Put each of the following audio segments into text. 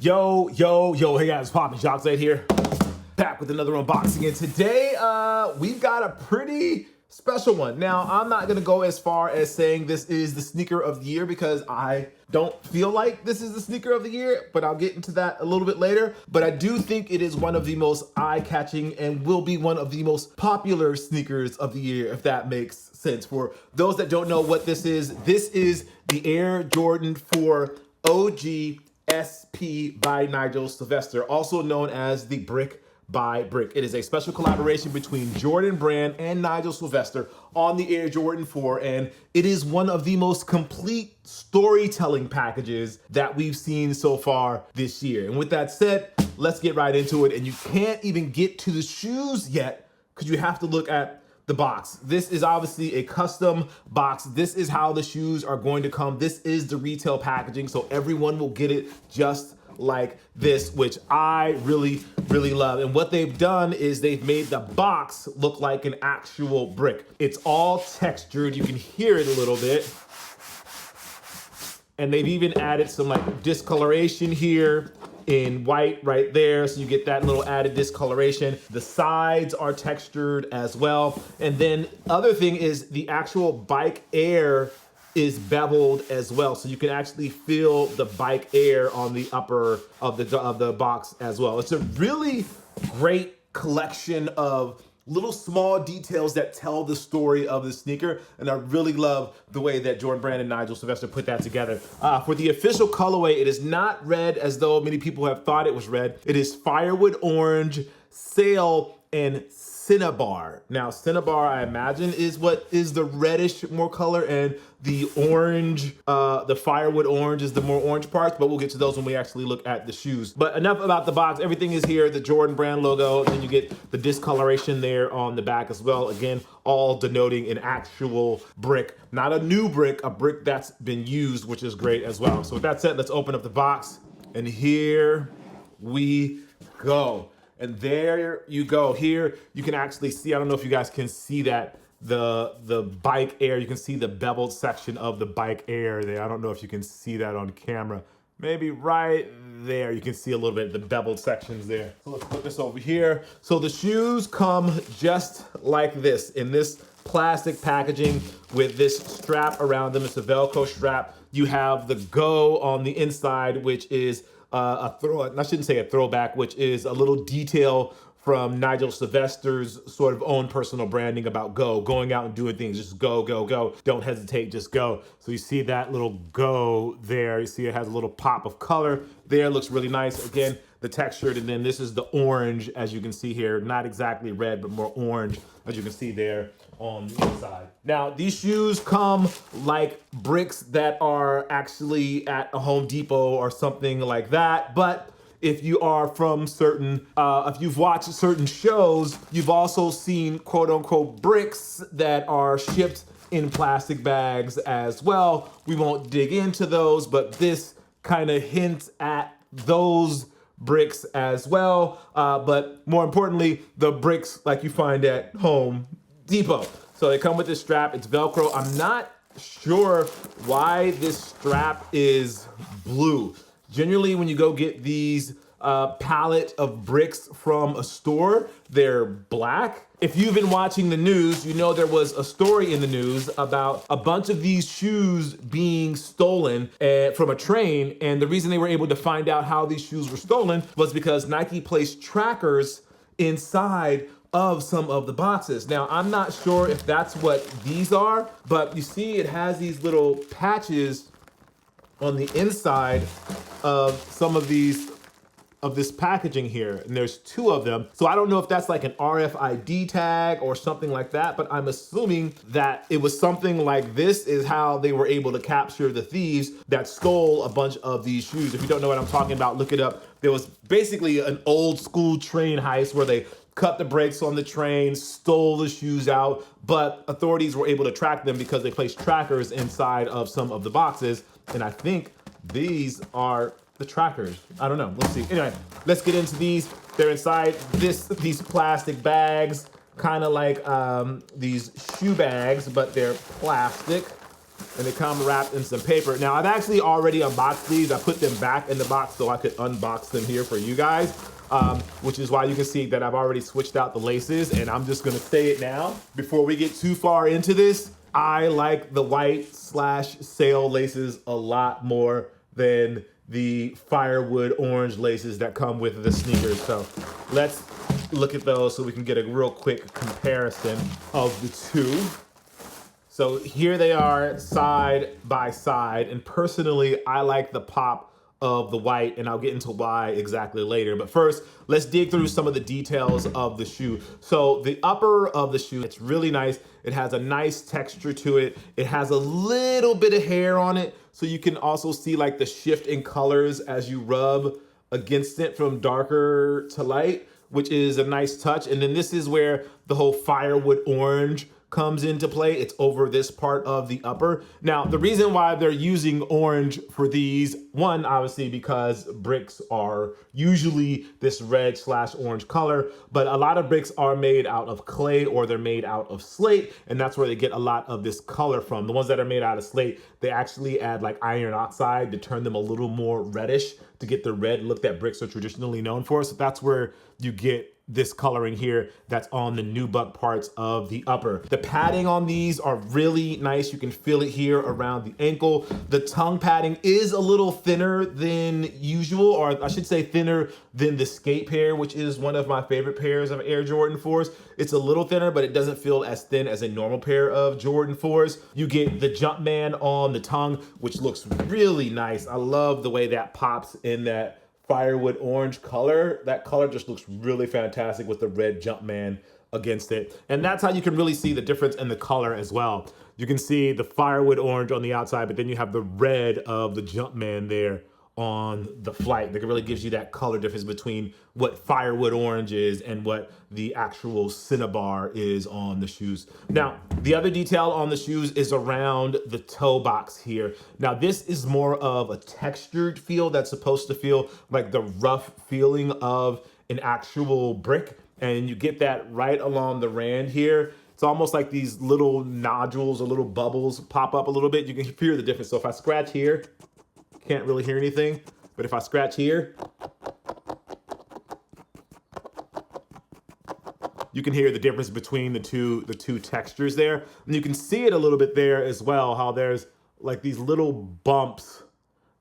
Yo, hey guys, poppin', Jacques Slade here. Back with another unboxing, and today we've got a pretty special one. Now, I'm not gonna go as far as saying this is the sneaker of the year because I don't feel like this is the sneaker of the year, but I'll get into that a little bit later. But I do think it is one of the most eye-catching and will be one of the most popular sneakers of the year, if that makes sense. For those that don't know what this is the Air Jordan 4 OG SP by Nigel Sylvester, also known as the Brick by Brick. It is a special collaboration between Jordan Brand and Nigel Sylvester on the Air Jordan 4, and it is one of the most complete storytelling packages that we've seen so far this year. And with that said, let's get right into it. And you can't even get to the shoes yet because you have to look at the box. This is obviously a custom box. This is how the shoes are going to come. This is the retail packaging, so everyone will get it just like this, which I really love. And what they've done is they've made the box look like an actual brick. It's all textured. You can hear it a little bit. And they've even added some like discoloration here in white right there, so you get that little added discoloration. The sides are textured as well. And then other thing is the actual bike air is beveled as well, so you can actually feel the bike air on the upper of the box as well. It's a really great collection of little small details that tell the story of the sneaker, and I really love the way that Jordan Brand and Nigel Sylvester put that together. For the official colorway, it is not red as though many people have thought it was red. It is firewood orange, sail, and cinnabar. Now, cinnabar, I imagine, is what is the reddish more color, and the orange, the firewood orange is the more orange parts, but we'll get to those when we actually look at the shoes. But enough about the box. Everything is here, the Jordan Brand logo, and then you get the discoloration there on the back as well. Again, all denoting an actual brick, not a new brick, a brick that's been used, which is great as well. So with that said, let's open up the box, and here we go. And there you go. Here you can actually see, I don't know if you guys can see that, the bike air. You can see the beveled section of the bike air there. I don't know if you can see that on camera. Maybe right there you can see a little bit the beveled sections there. So let's put this over here. So the shoes come just like this, in this plastic packaging with this strap around them. It's a Velcro strap. You have the Go on the inside, which is I shouldn't say a throwback, which is a little detail from Nigel Sylvester's sort of own personal branding about going out and doing things. Just go. Don't hesitate, just go. So you see that little Go there. You see it has a little pop of color there. Looks really nice. Again, the textured, and then this is the orange, as you can see here. Not exactly red, but more orange, as you can see there on the inside. Now, these shoes come like bricks that are actually at a Home Depot or something like that, but if you are from certain, if you've watched certain shows, you've also seen quote unquote bricks that are shipped in plastic bags as well. We won't dig into those, but this kind of hints at those bricks as well. But more importantly, the bricks like you find at Home Depot. So they come with this strap, it's Velcro. I'm not sure why this strap is blue. Generally, when you go get these pallet of bricks from a store, they're black. If you've been watching the news, you know there was a story in the news about a bunch of these shoes being stolen from a train. And the reason they were able to find out how these shoes were stolen was because Nike placed trackers inside of some of the boxes. Now, I'm not sure if that's what these are, but you see it has these little patches on the inside of some of these, of this packaging here, and there's two of them. So I don't know if that's like an RFID tag or something like that, but I'm assuming that it was something like this is how they were able to capture the thieves that stole a bunch of these shoes. If you don't know what I'm talking about, look it up. There was basically an old school train heist where they cut the brakes on the train, stole the shoes out, but authorities were able to track them because they placed trackers inside of some of the boxes. And I think these are the trackers. I don't know, let's see. Anyway, let's get into these. They're inside these plastic bags, kind of like these shoe bags, but they're plastic. and they come wrapped in some paper. Now, I've actually already unboxed these. I put them back in the box so I could unbox them here for you guys, which is why you can see that I've already switched out the laces, and I'm just gonna say it now. Before we get too far into this, I like the white/sail laces a lot more than the firewood orange laces that come with the sneakers. So let's look at those so we can get a real quick comparison of the two. So here they are side by side, and personally, I like the pop of the white, and I'll get into why exactly later. But first, let's dig through some of the details of the shoe. So the upper of the shoe, it's really nice. It has a nice texture to it. It has a little bit of hair on it, so you can also see like the shift in colors as you rub against it from darker to light, which is a nice touch. And then this is where the whole firewood orange comes into play. It's over this part of the upper. Now, the reason why they're using orange for these, one, obviously because bricks are usually this red/orange color, but a lot of bricks are made out of clay or they're made out of slate, and that's where they get a lot of this color from. The ones that are made out of slate, they actually add like iron oxide to turn them a little more reddish to get the red look that bricks are traditionally known for. So that's where you get this coloring here that's on the nubuck parts of the upper. The padding on these are really nice. You can feel it here around the ankle. The tongue padding is a little thinner than usual, or I should say thinner than the skate pair, which is one of my favorite pairs of Air Jordan 4s. It's a little thinner, but it doesn't feel as thin as a normal pair of Jordan 4s. You get the Jumpman on the tongue, which looks really nice. I love the way that pops in that firewood orange color. That color just looks really fantastic with the red Jumpman against it. And that's how you can really see the difference in the color as well. You can see the firewood orange on the outside, but then you have the red of the Jumpman there on the flight. That really gives you that color difference between what firewood orange is and what the actual Cinnabar is on the shoes. Now, the other detail on the shoes is around the toe box here. Now, this is more of a textured feel that's supposed to feel like the rough feeling of an actual brick, and you get that right along the rand here. It's almost like these little nodules or little bubbles pop up a little bit. You can hear the difference. So if I scratch here, can't really hear anything, but if I scratch here, you can hear the difference between the two textures there. And you can see it a little bit there as well, how there's like these little bumps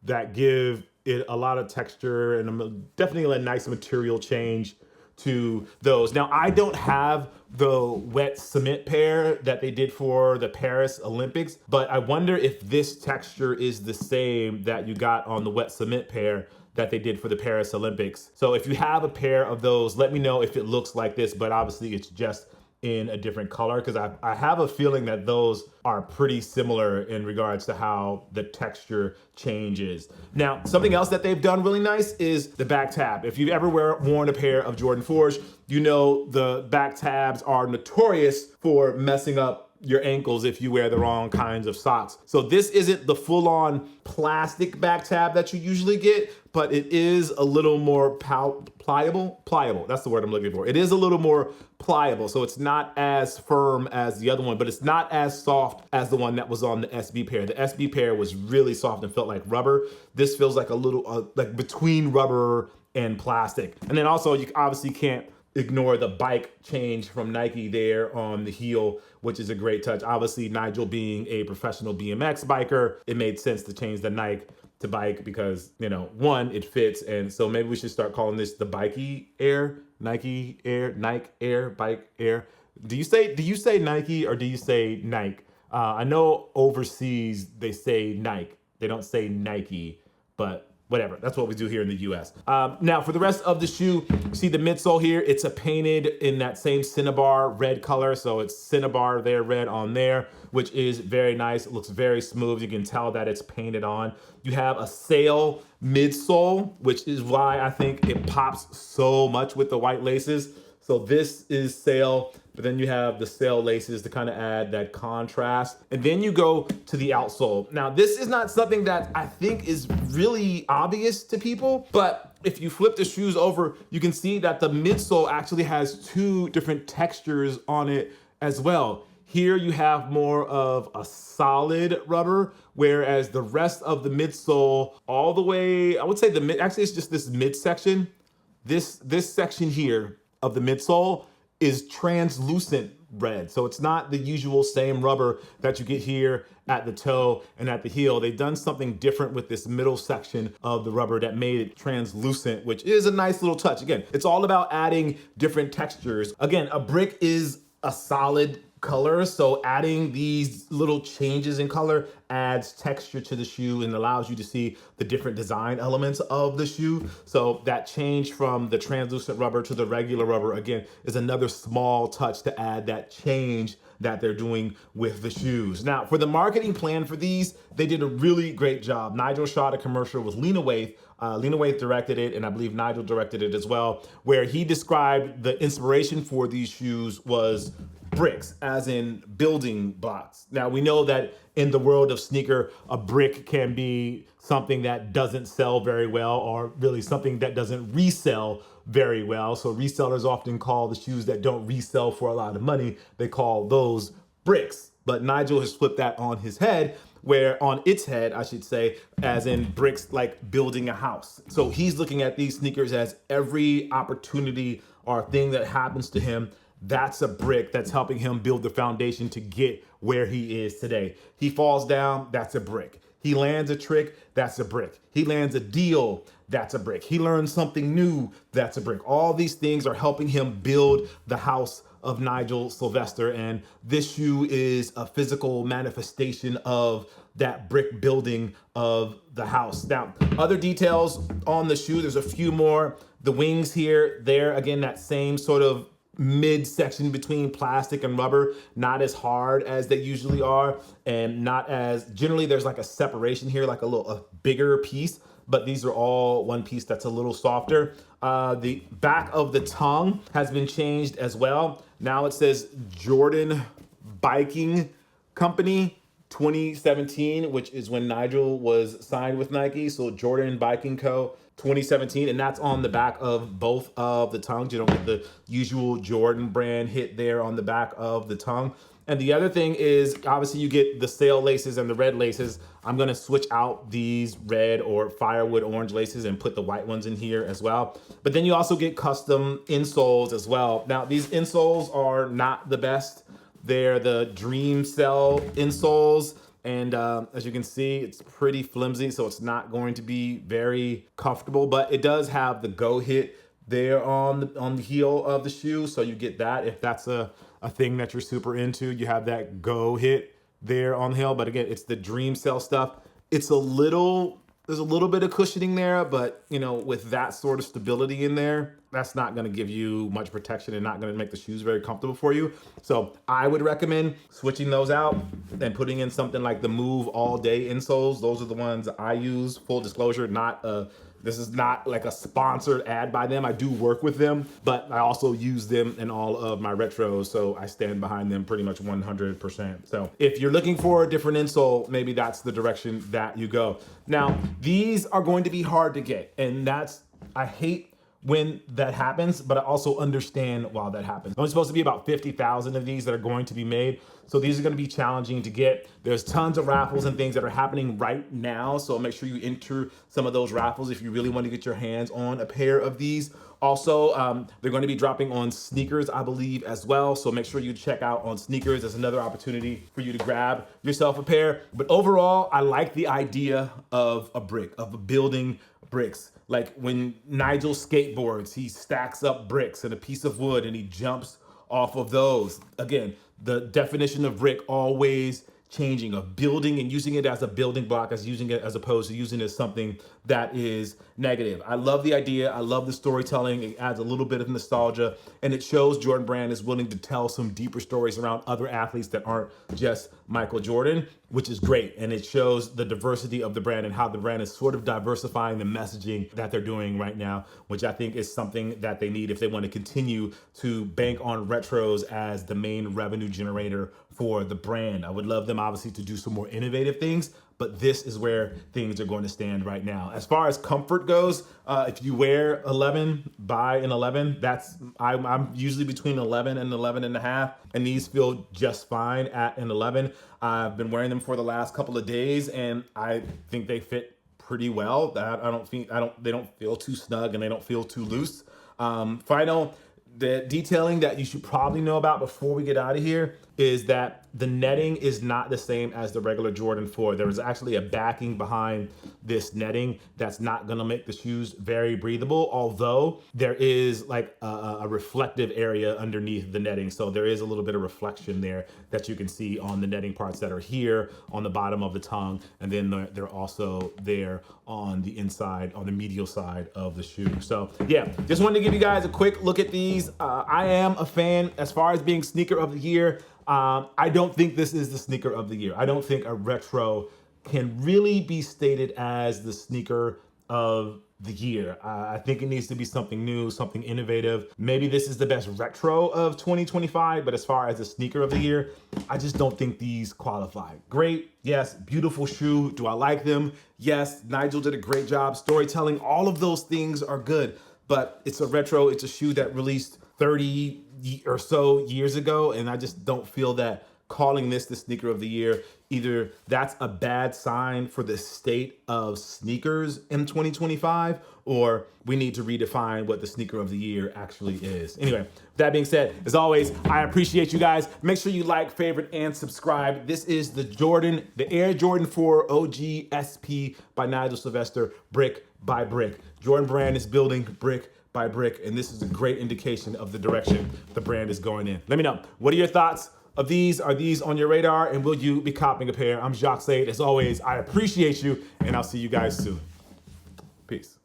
that give it a lot of texture and definitely a nice material change to those. Now, I don't have the wet cement pair that they did for the Paris Olympics, but I wonder if this texture is the same that you got on the wet cement pair that they did for the Paris Olympics. So if you have a pair of those, let me know if it looks like this, but obviously it's just in a different color, because I have a feeling that those are pretty similar in regards to how the texture changes. Now, something else that they've done really nice is the back tab. If you've ever worn a pair of Jordan 4s, you know the back tabs are notorious for messing up your ankles if you wear the wrong kinds of socks. So this isn't the full-on plastic back tab that you usually get, but it is a little more pliable. That's the word I'm looking for. It is a little more pliable, so it's not as firm as the other one, but it's not as soft as the one that was on the SB pair. The SB pair was really soft and felt like rubber. This feels like a little like between rubber and plastic. And then also you obviously can't ignore the bike change from Nike there on the heel, which is a great touch. Obviously, Nigel being a professional BMX biker, it made sense to change the Nike to bike because, you know, one, it fits. And so maybe we should start calling this the Bikey Air, Nike Air, Bike Air. Do you say Nike or do you say Nike? I know overseas they say Nike. They don't say Nike, but whatever, that's what we do here in the US. Now for the rest of the shoe, see the midsole here, it's painted in that same Cinnabar red color. So it's Cinnabar there, red on there, which is very nice. It looks very smooth. You can tell that it's painted on. You have a sail midsole, which is why I think it pops so much with the white laces. So this is sail, but then you have the sail laces to kind of add that contrast. And then you go to the outsole. Now, this is not something that I think is really obvious to people, but if you flip the shoes over, you can see that the midsole actually has two different textures on it as well. Here you have more of a solid rubber, whereas the rest of the midsole, all the way, I would say the mid, actually it's just this midsection. This section here of the midsole is translucent red. So it's not the usual same rubber that you get here at the toe and at the heel. They've done something different with this middle section of the rubber that made it translucent, which is a nice little touch. Again, it's all about adding different textures. Again, a brick is a solid color, so adding these little changes in color adds texture to the shoe and allows you to see the different design elements of the shoe. So that change from the translucent rubber to the regular rubber, again, is another small touch to add that change that they're doing with the shoes. Now, for the marketing plan for these, they did a really great job. Nigel shot a commercial with Lena Waithe. Lena Waithe directed it, and I believe Nigel directed it as well, where he described the inspiration for these shoes was bricks, as in building blocks. Now, we know that in the world of sneaker, a brick can be something that doesn't sell very well, or really something that doesn't resell very well. So resellers often call the shoes that don't resell for a lot of money, they call those bricks. But Nigel has flipped that on his head, where on its head, I should say, as in bricks like building a house. So he's looking at these sneakers as every opportunity or thing that happens to him, that's a brick that's helping him build the foundation to get where he is today. He falls down, that's a brick. He lands a trick, that's a brick. He lands a deal, that's a brick. He learns something new, that's a brick. All these things are helping him build the house of Nigel Sylvester, and this shoe is a physical manifestation of that brick building of the house. Now, other details on the shoe, there's a few more. The wings here, there, again, that same sort of mid-section between plastic and rubber, not as hard as they usually are, and not as, generally there's like a separation here, like a bigger piece, but these are all one piece that's a little softer. The back of the tongue has been changed as well. Now it says Jordan Biking Company 2017, which is when Nigel was signed with Nike. So Jordan Biking Co. 2017, and that's on the back of both of the tongues. You don't get the usual Jordan brand hit there on the back of the tongue. And the other thing is, obviously you get the sail laces and the red laces. I'm gonna switch out these red or firewood orange laces and put the white ones in here as well. But then you also get custom insoles as well. Now, these insoles are not the best. They're the Dream Cell insoles. And as you can see, it's pretty flimsy, so it's not going to be very comfortable, but it does have the go hit there on the heel of the shoe. So you get that if that's a thing that you're super into. You have that go hit there on the heel. But again, it's the Dream Cell stuff. There's a little bit of cushioning there, but you know, with that sort of stability in there, that's not going to give you much protection and not going to make the shoes very comfortable for you. So I would recommend switching those out and putting in something like the Move All Day insoles. Those are the ones I use. Full disclosure, this is not like a sponsored ad by them. I do work with them, but I also use them in all of my retros, so I stand behind them pretty much 100%. So if you're looking for a different insole, maybe that's the direction that you go. Now, these are going to be hard to get, and I hate when that happens, but I also understand why that happens. There's supposed to be about 50,000 of these that are going to be made. So these are going to be challenging to get. There's tons of raffles and things that are happening right now. So make sure you enter some of those raffles if you really want to get your hands on a pair of these. Also, they're going to be dropping on sneakers, I believe, as well. So make sure you check out on sneakers. There's another opportunity for you to grab yourself a pair. But overall, I like the idea of a brick, of building bricks. Like when Nigel skateboards, he stacks up bricks and a piece of wood and he jumps off of those. Again, the definition of brick always changing, of building and using it as a building block, as using it as opposed to using it as something that is negative. I love the idea. I love the storytelling. It adds a little bit of nostalgia, and it shows Jordan Brand is willing to tell some deeper stories around other athletes that aren't just Michael Jordan, which is great. And it shows the diversity of the brand and how the brand is sort of diversifying the messaging that they're doing right now, which I think is something that they need if they want to continue to bank on retros as the main revenue generator for the brand. I would love them obviously to do some more innovative things, but this is where things are going to stand right now. As far as comfort goes, if you wear 11, buy an 11. I'm usually between 11 and 11 and a half, and these feel just fine at an 11. I've been wearing them for the last couple of days, and I think they fit pretty well. They don't feel too snug and they don't feel too loose. The detailing that you should probably know about before we get out of here is that the netting is not the same as the regular Jordan 4. There is actually a backing behind this netting that's not gonna make the shoes very breathable, although there is like a reflective area underneath the netting. So there is a little bit of reflection there that you can see on the netting parts that are here on the bottom of the tongue. And then they're also there on the inside, on the medial side of the shoe. So yeah, just wanted to give you guys a quick look at these. I am a fan as far as being sneaker of the year. I don't think this is the sneaker of the year. I don't think a retro can really be stated as the sneaker of the year. I think it needs to be something new, something innovative. Maybe this is the best retro of 2025, but as far as the sneaker of the year, I just don't think these qualify. Great, yes, beautiful shoe. Do I like them? Yes, Nigel did a great job storytelling. All of those things are good, but it's a retro. It's a shoe that released 30 or so years ago, and I just don't feel that calling this the sneaker of the year, either that's a bad sign for the state of sneakers in 2025, or we need to redefine what the sneaker of the year actually is. Anyway, that being said, as always, I appreciate you guys. Make sure you like, favorite, and subscribe. This is the Air Jordan 4 OG SP by Nigel Sylvester, brick by brick. Jordan Brand is building brick by brick, and this is a great indication of the direction the brand is going in. Let me know, what are your thoughts of these? Are these on your radar, and will you be copying a pair? I'm Jacques Slade. As always, I appreciate you, and I'll see you guys soon. Peace.